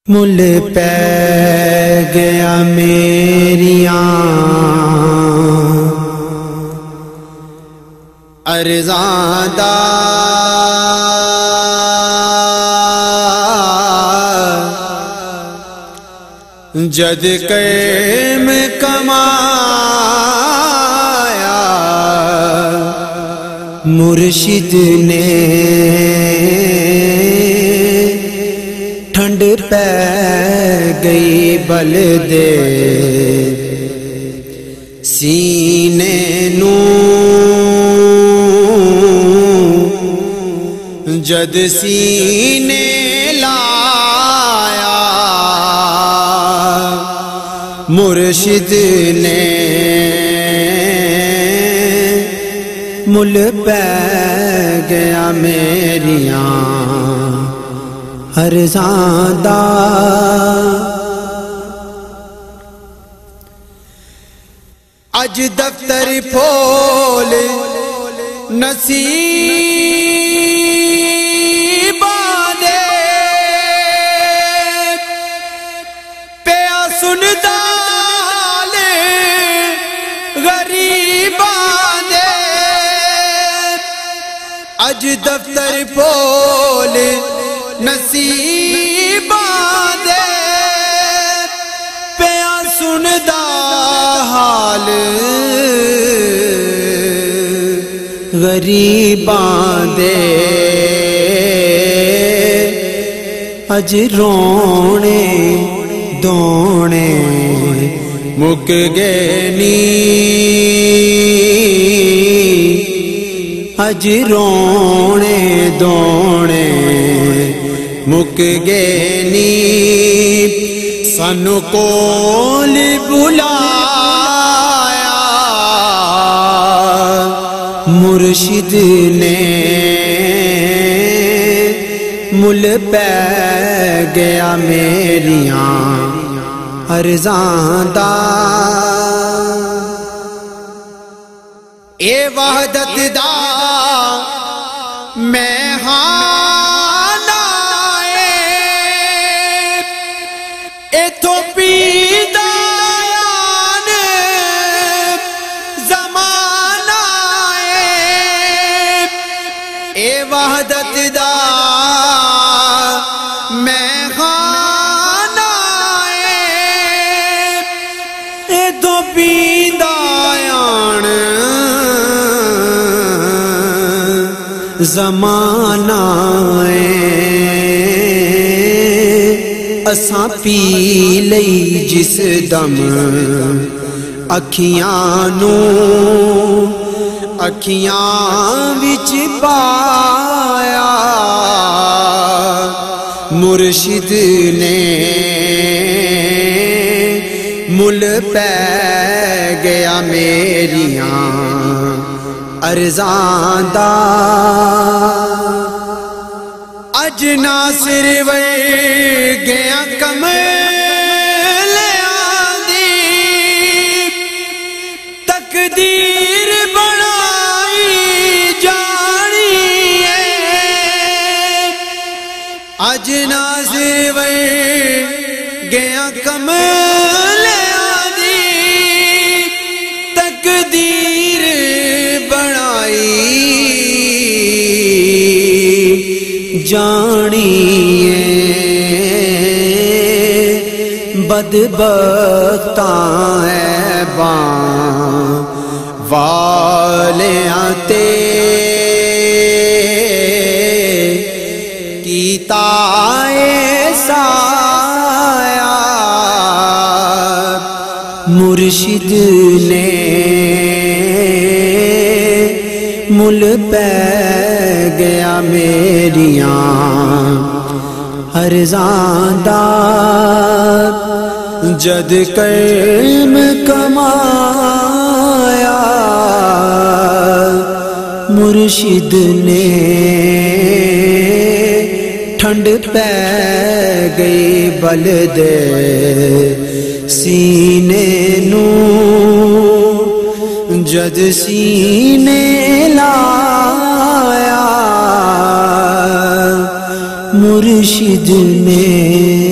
مل پہ گیا میریاں ارزاں دا جد قیم کمایا مرشد نے ٹھنڈ پہ گئی بل دے سینے نوں جد سینے لایا مرشد نے مل پہ گیا میریاں ارزاں دا اج دفتر پھول نصیباں دے پیا سندا لے غریباں دے اج دفتر پھول نصیباں دے پیا سندا حال غریباں دے اج رونے دونے مک گئے نی اج رونے دونے مک گئے نی سانو کول بلایا مرشد نے مل پہ گیا میریاں ارزاں دا اے وحدت دا میں ہاں وحدت دا میں خانہ اے دو پیندہ آن زمانہ اساں پی لئی جس دم اکھیاں نوں اکھیاں وچ پایا مرشد نے مل پہ گیا میریاں ارزاں دا اج ناصر ورگیاں کملیاں دی تقدیر اج ناصر ورگیاں کملیاں دی تقدیر بنائی جانی بدبختاں عیباں والیاں تے سایہ مرشد نے مل پہ گیا میریاں ارزاں دا جد قیم کمایا مرشد نے ٹھنڈ پہ گئی بل دے سینے نوں جد سینے لایا مرشد نے